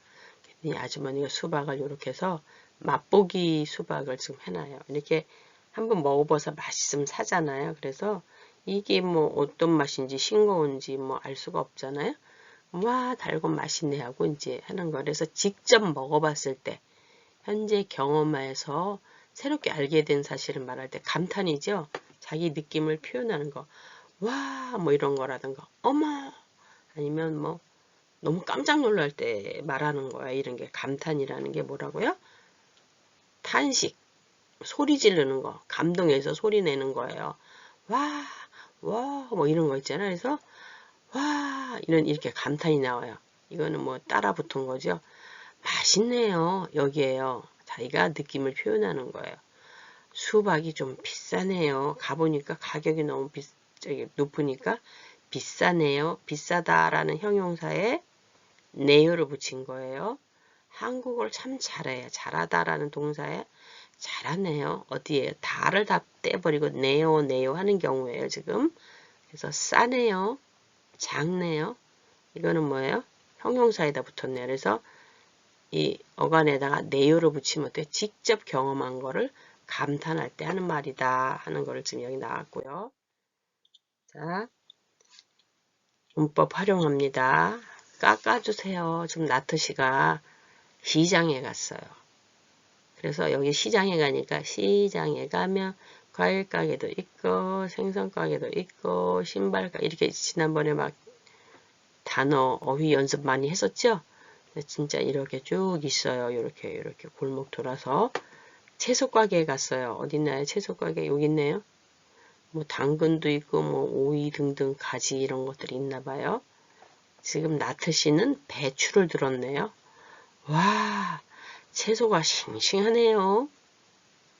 이 아주머니가 수박을 이렇게 해서 맛보기 수박을 지금 해놔요. 이렇게 한번 먹어봐서 맛있으면 사잖아요. 그래서 이게 뭐 어떤 맛인지 싱거운지 뭐 알 수가 없잖아요. 와, 달고 맛있네 하고 이제 하는 거. 그래서 직접 먹어봤을 때 현재 경험에서 새롭게 알게 된 사실을 말할 때 감탄이죠. 자기 느낌을 표현하는 거. 와, 뭐 이런 거라든가. 어머! 아니면 뭐 너무 깜짝 놀랄 때 말하는 거야. 이런 게 감탄이라는 게 뭐라고요? 탄식, 소리 지르는 거, 감동해서 소리 내는 거예요. 와, 와, 뭐 이런 거 있잖아요. 그래서 와, 이렇게 감탄이 나와요. 이거는 뭐 따라 붙은 거죠. 맛있네요. 여기에요. 자기가 느낌을 표현하는 거예요. 수박이 좀 비싸네요. 가보니까 가격이 너무 높으니까 비싸네요. 비싸다라는 형용사에 네요를 붙인 거예요. 한국어를 참 잘해요. 잘하다라는 동사에 잘하네요. 어디에요? 다를 다 떼버리고 네요, 네요 하는 경우에요. 지금. 그래서 싸네요. 작네요. 이거는 뭐예요? 형용사에다 붙었네요. 그래서 이 어간에다가 네요를 붙이면 어때? 직접 경험한 거를 감탄할 때 하는 말이다 하는 거를 지금 여기 나왔고요. 자, 문법 활용합니다. 깎아주세요. 지금 나트씨가 시장에 갔어요. 그래서 여기 시장에 가니까 시장에 가면 과일 가게도 있고 생선 가게도 있고 신발 가게 이렇게 지난번에 막 단어 어휘 연습 많이 했었죠? 진짜 이렇게 쭉 있어요. 이렇게 골목 돌아서 채소 가게에 갔어요. 어디 있나요? 채소 가게 여기 있네요. 뭐 당근도 있고 뭐 오이 등등 가지 이런 것들이 있나 봐요. 지금 나트씨는 배추를 들었네요. 와, 채소가 싱싱하네요.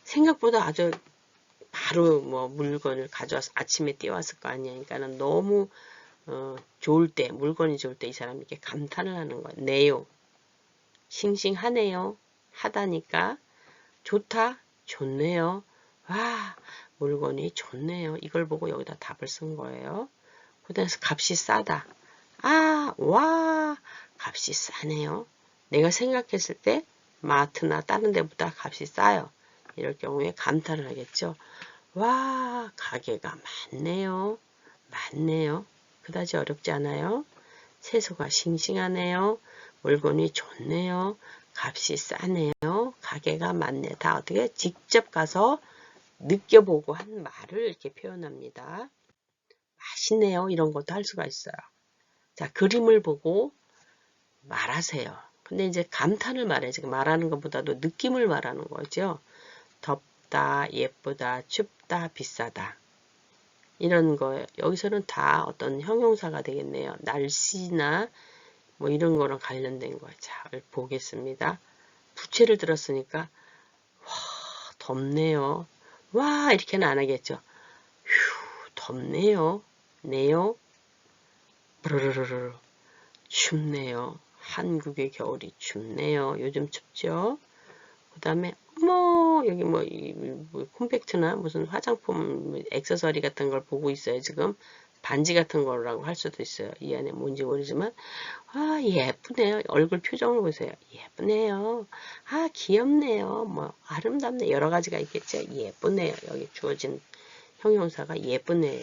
생각보다 아주 바로 뭐 물건을 가져와서 아침에 띄웠을 거 아니야. 그러니까는 너무 좋을 때, 물건이 좋을 때 이 사람이 이렇게 감탄을 하는 거야. 네요. 싱싱하네요. 하다니까. 좋다. 좋네요. 와, 물건이 좋네요. 이걸 보고 여기다 답을 쓴 거예요. 그다음에 값이 싸다. 아, 와, 값이 싸네요. 내가 생각했을 때 마트나 다른 데보다 값이 싸요. 이럴 경우에 감탄을 하겠죠. 와, 가게가 많네요. 많네요. 그다지 어렵지 않아요. 채소가 싱싱하네요. 물건이 좋네요. 값이 싸네요. 가게가 많네. 다 어떻게 직접 가서 느껴보고 한 말을 이렇게 표현합니다. 맛있네요. 이런 것도 할 수가 있어요. 자, 그림을 보고 말하세요. 근데 이제 감탄을 말해. 지금 말하는 것보다도 느낌을 말하는 거죠. 덥다, 예쁘다, 춥다, 비싸다. 이런 거 여기서는 다 어떤 형용사가 되겠네요. 날씨나 뭐 이런 거랑 관련된 거. 자, 보겠습니다. 부채를 들었으니까 와, 덥네요. 와, 이렇게는 안 하겠죠. 휴, 덥네요. 네요. 브르르르 춥네요. 한국의 겨울이 춥네요. 요즘 춥죠. 그 다음에 여기 뭐 콤팩트나 무슨 화장품 액세서리 같은 걸 보고 있어요. 지금 반지 같은 거라고 할 수도 있어요. 이 안에 뭔지 모르지만 예쁘네요. 얼굴 표정을 보세요. 예쁘네요. 귀엽네요. 뭐 아름답네. 여러 가지가 있겠죠. 예쁘네요. 여기 주어진 형용사가 예쁘네요.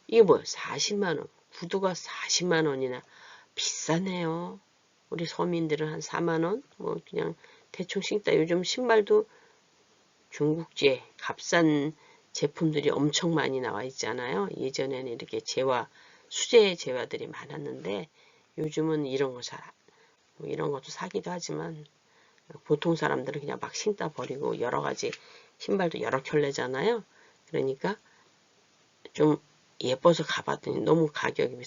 이게 뭐예요? 40만 원. 구두가 40만 원이나 비싸네요. 우리 서민들은 한 4만 원? 뭐 그냥 대충 신다. 요즘 신발도 중국제 값싼 제품들이 엄청 많이 나와 있잖아요. 예전에는 이렇게 수제 재화들이 많았는데 요즘은 이런 거 뭐 이런 것도 사기도 하지만 보통 사람들은 그냥 막 신다 버리고 여러 가지 신발도 여러 켤레잖아요. 그러니까 좀 예뻐서 가봤더니 너무 가격이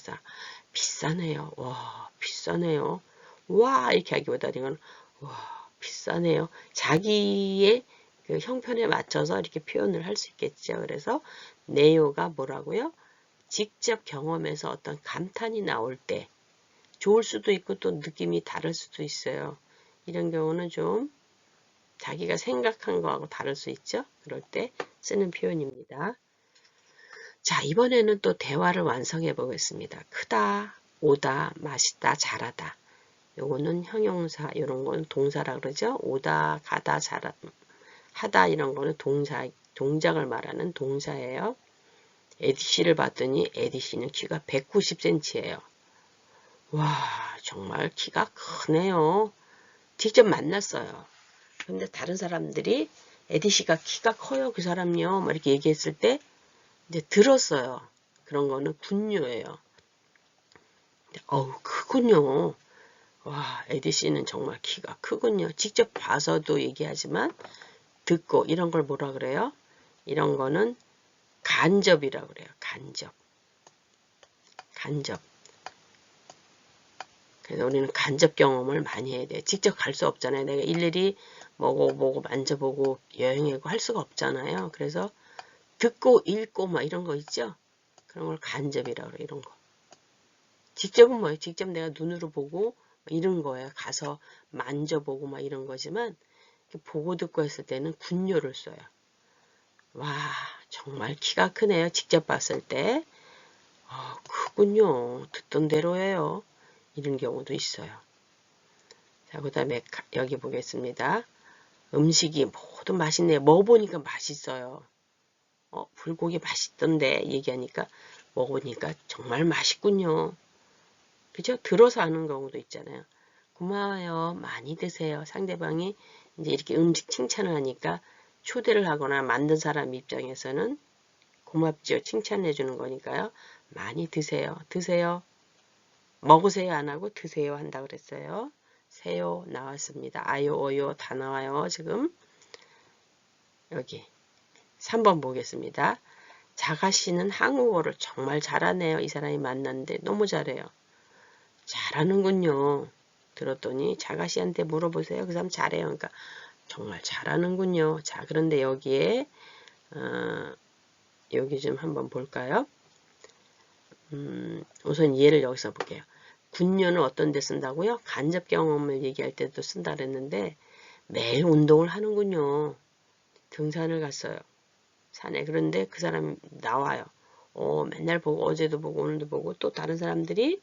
비싸네요. 와, 비싸네요. 와, 이렇게 하기보다 이건 와, 비싸네요. 자기의 그 형편에 맞춰서 이렇게 표현을 할 수 있겠죠. 그래서 네요가 뭐라고요? 직접 경험해서 어떤 감탄이 나올 때 좋을 수도 있고 또 느낌이 다를 수도 있어요. 이런 경우는 좀 자기가 생각한 거하고 다를 수 있죠. 그럴 때 쓰는 표현입니다. 자, 이번에는 또 대화를 완성해 보겠습니다. 크다, 오다, 맛있다, 잘하다. 요거는 형용사, 이런 건 동사라 그러죠. 오다, 가다, 잘하다, 하다 이런 거는 동작을 말하는 동사예요. 에디 씨를 봤더니 에디 씨는 키가 190cm예요. 와, 정말 키가 크네요. 직접 만났어요. 근데 다른 사람들이 에디 씨가 키가 커요. 그 사람요. 막 이렇게 얘기했을 때 이제 들었어요. 그런 거는 군요예요. 크군요. 와, 에디 씨는 정말 키가 크군요. 직접 봐서도 얘기하지만 듣고 이런 걸 뭐라 그래요? 이런 거는 간접이라고 그래요. 간접. 그래서 우리는 간접 경험을 많이 해야 돼요. 직접 갈 수 없잖아요. 내가 일일이 먹어보고 만져보고 여행하고 할 수가 없잖아요. 그래서 듣고 읽고 막 이런 거 있죠? 그런 걸 간접이라고 그래요. 이런 거. 직접은 뭐예요? 직접 내가 눈으로 보고 이런 거예요. 가서 만져보고 막 이런 거지만 보고 듣고 했을 때는 군요를 써요. 와, 정말 키가 크네요. 직접 봤을 때. 크군요. 듣던 대로 해요. 이런 경우도 있어요. 자, 그 다음에 여기 보겠습니다. 음식이 모두 맛있네요. 먹어보니까 맛있어요. 불고기 맛있던데 얘기하니까 먹으니까 정말 맛있군요. 그죠? 들어서 하는 경우도 있잖아요. 고마워요. 많이 드세요. 상대방이 이제 이렇게 음식 칭찬을 하니까 초대를 하거나 만든 사람 입장에서는 고맙죠. 칭찬해 주는 거니까요. 많이 드세요. 드세요. 먹으세요 안 하고 드세요 한다 그랬어요. 세요 나왔습니다. 아요, 어요 다 나와요. 지금 여기 3번 보겠습니다. 자가씨는 한국어를 정말 잘하네요. 이 사람이 만났는데 너무 잘해요. 잘하는군요. 들었더니 자가씨한테 물어보세요. 그 사람 잘해요. 그러니까 정말 잘하는군요. 자, 그런데 여기에 여기 좀 한번 볼까요? 우선 예를 여기서 볼게요. 군요는 어떤 데 쓴다고요? 간접 경험을 얘기할 때도 쓴다 그랬는데 매일 운동을 하는군요. 등산을 갔어요. 산에. 그런데 그 사람이 나와요. 맨날 보고 어제도 보고 오늘도 보고 또 다른 사람들이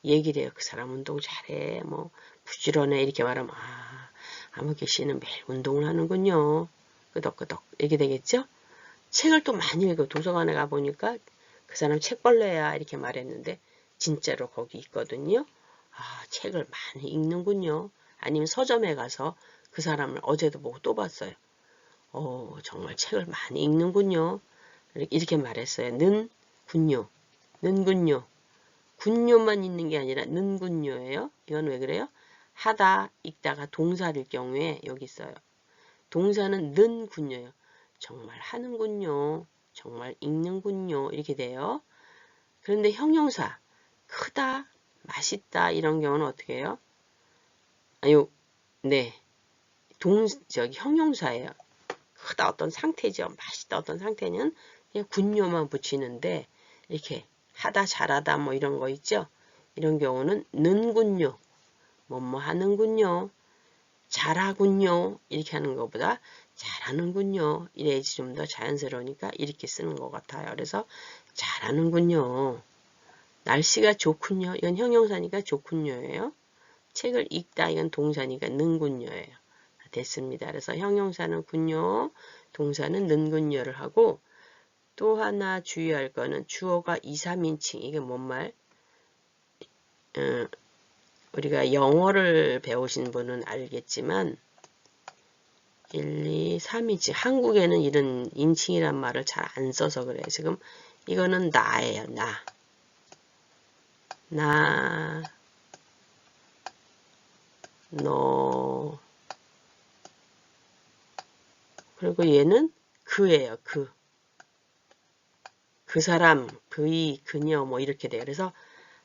얘기를 해요. 그 사람 운동 잘해. 뭐 부지런해. 이렇게 말하면 아무개 씨는 매일 운동을 하는군요. 끄덕끄덕. 이렇게 되겠죠? 책을 또 많이 읽어. 도서관에 가보니까 그 사람 책벌레야. 이렇게 말했는데 진짜로 거기 있거든요. 책을 많이 읽는군요. 아니면 서점에 가서 그 사람을 어제도 보고 또 봤어요. 정말 책을 많이 읽는군요. 이렇게 말했어요. 는군요. 는군요. 군요만 있는 게 아니라 는군요예요. 이건 왜 그래요? 하다, 읽다가 동사일 경우에 여기 있어요. 동사는 는군요예요. 정말 하는군요. 정말 읽는군요. 이렇게 돼요. 그런데 형용사, 크다, 맛있다 이런 경우는 어떻게 해요? 아유, 네. 형용사예요. 크다 어떤 상태죠. 맛있다 어떤 상태는 그냥 군요만 붙이는데 이렇게 하다 잘하다 뭐 이런 거 있죠. 이런 경우는 는군요. 뭐뭐 하는군요. 잘하군요. 이렇게 하는 것보다 잘하는군요. 이래야지 좀 더 자연스러우니까 이렇게 쓰는 것 같아요. 그래서 잘하는군요. 날씨가 좋군요. 이건 형용사니까 좋군요예요. 책을 읽다 이건 동사니까 는군요예요. 됐습니다. 그래서 형용사는 군요, 동사는 는군요를 하고 또 하나 주의할 거는 주어가 2, 3인칭. 이게 뭔 말? 우리가 영어를 배우신 분은 알겠지만 1, 2, 3인칭. 한국에는 이런 인칭이란 말을 잘 안 써서 그래요. 지금 이거는 나예요. 나, 너. 그리고 얘는 그예요. 그 사람, 그이, 그녀 뭐 이렇게 돼요. 그래서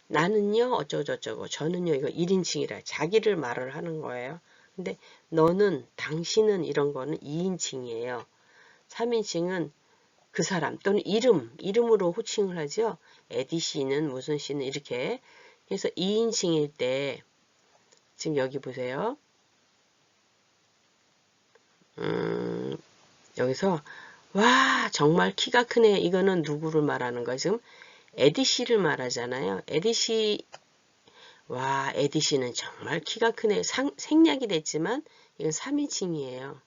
나는요 어쩌고저쩌고 저는요 이거 1인칭이라 자기를 말을 하는 거예요. 근데 너는 당신은 이런 거는 2인칭이에요. 3인칭은 그 사람 또는 이름으로 호칭을 하죠. 에디 씨는 무슨 씨는 이렇게. 그래서 2인칭일 때 지금 여기 보세요. 여기서 와 정말 키가 크네. 이거는 누구를 말하는 거야? 지금 에디 씨를 말하잖아요. 에디 씨 와, 에디 씨는 정말 키가 크네. 생략이 됐지만 이건 3인칭이에요.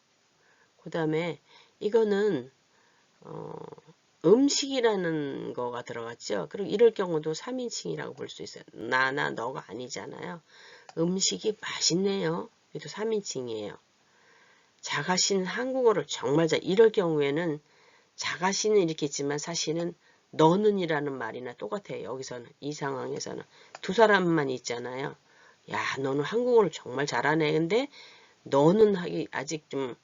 그 다음에 이거는 음식이라는 거가 들어갔죠. 그리고 이럴 경우도 3인칭이라고 볼 수 있어요. 나나 너가 아니잖아요. 음식이 맛있네요. 이것도 3인칭이에요. 자가씨는 한국어를 정말 잘 이럴 경우에는 자가씨는 이렇게 있지만 사실은 너는 이라는 말이나 똑같아요. 여기서는 이 상황에서는 두 사람만 있잖아요. 야 너는 한국어를 정말 잘하네. 근데 너는 하기 아직 좀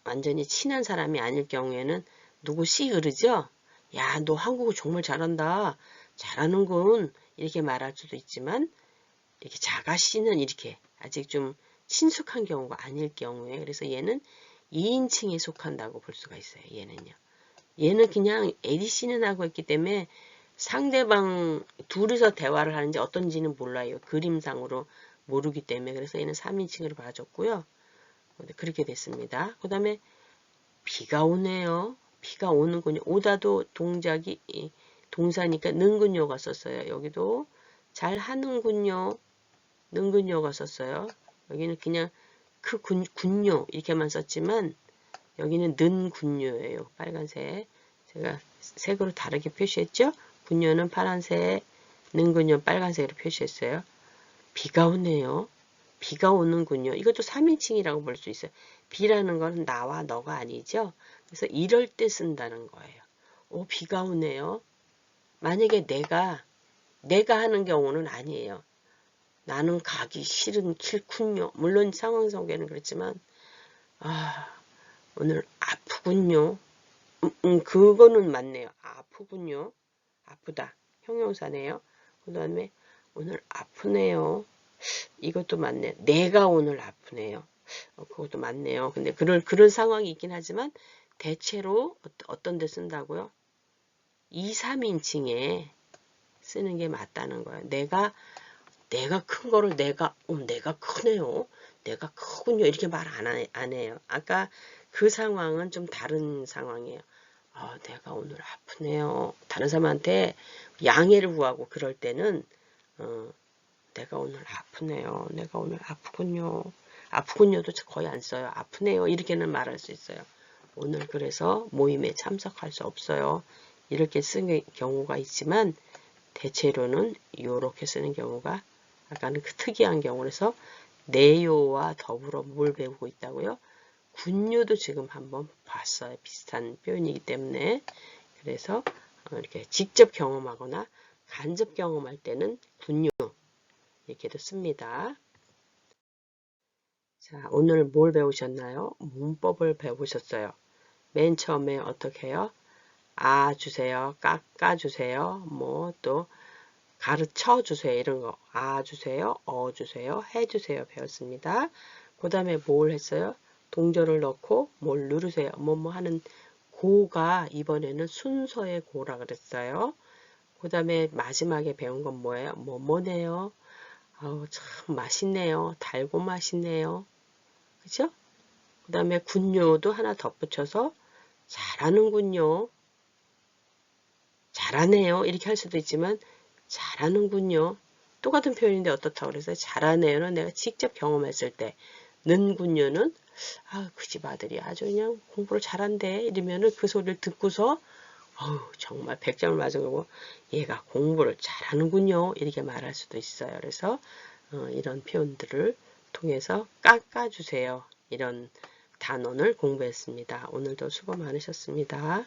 완전히 친한 사람이 아닐 경우에는 누구씨 그러죠. 야 너 한국어 정말 잘한다. 잘하는군. 이렇게 말할 수도 있지만 이렇게 자가씨는 이렇게 아직 좀 친숙한 경우가 아닐 경우에 그래서 얘는 2인칭에 속한다고 볼 수가 있어요. 얘는 그냥 에디씨는 하고 있기 때문에 상대방 둘이서 대화를 하는지 어떤지는 몰라요. 그림상으로 모르기 때문에 그래서 얘는 3인칭으로 봐줬고요. 그렇게 됐습니다. 그 다음에 비가 오네요. 비가 오는군요. 오다도 동작이 동사니까 는군요가 썼어요. 여기도 잘 하는군요. 는군요가 썼어요. 여기는 그냥 군요 이렇게만 썼지만 여기는 는군요예요. 빨간색. 제가 색으로 다르게 표시했죠? 군요는 파란색, 는군요 빨간색으로 표시했어요. 비가 오네요. 비가 오는군요. 이것도 3인칭이라고 볼 수 있어요. 비라는 건 나와 너가 아니죠? 그래서 이럴 때 쓴다는 거예요. 비가 오네요. 만약에 내가 하는 경우는 아니에요. 나는 가기 싫군요. 물론 상황 소개는 그렇지만 오늘 아프군요. 그거는 맞네요. 아프군요. 아프다. 형용사네요. 그 다음에 오늘 아프네요. 이것도 맞네. 내가 오늘 아프네요. 그것도 맞네요. 근데 그런 상황이 있긴 하지만 대체로 어떤 데 쓴다고요? 2, 3인칭에 쓰는 게 맞다는 거예요. 내가 큰 거를 내가 크네요. 내가 크군요. 이렇게 말 안 해요. 아까 그 상황은 좀 다른 상황이에요. 내가 오늘 아프네요. 다른 사람한테 양해를 구하고 그럴 때는 내가 오늘 아프네요. 내가 오늘 아프군요. 아프군요도 거의 안 써요. 아프네요. 이렇게는 말할 수 있어요. 오늘 그래서 모임에 참석할 수 없어요. 이렇게 쓰는 경우가 있지만 대체로는 이렇게 쓰는 경우가 약간 그 특이한 경우라서 내요와 더불어 뭘 배우고 있다고요? 군요도 지금 한번 봤어요. 비슷한 표현이기 때문에. 그래서 이렇게 직접 경험하거나 간접 경험할 때는 군요 이렇게도 씁니다. 자, 오늘 뭘 배우셨나요? 문법을 배우셨어요. 맨 처음에 어떻게 해요? 아 주세요, 깎아 주세요, 뭐 또 가르쳐 주세요 이런 거 아 주세요, 주세요, 해 주세요 배웠습니다. 그 다음에 뭘 했어요? 동절을 넣고 뭘 누르세요. 뭐뭐 하는 고가 이번에는 순서의 고라 그랬어요. 그 다음에 마지막에 배운 건 뭐예요? 뭐뭐네요. 아우 참 맛있네요. 달고 맛있네요. 그죠? 그 다음에 군요도 하나 덧붙여서 잘하는군요. 잘하네요. 이렇게 할 수도 있지만 잘하는군요. 똑같은 표현인데 어떻다고 그랬어요? 잘하네요는 내가 직접 경험했을 때 는군요는 그 집 아들이 아주 그냥 공부를 잘한대 이러면은 그 소리를 듣고서 정말 100점을 맞은 거고 얘가 공부를 잘하는군요 이렇게 말할 수도 있어요. 그래서 이런 표현들을 통해서 깎아주세요. 이런 단원을 공부했습니다. 오늘도 수고 많으셨습니다.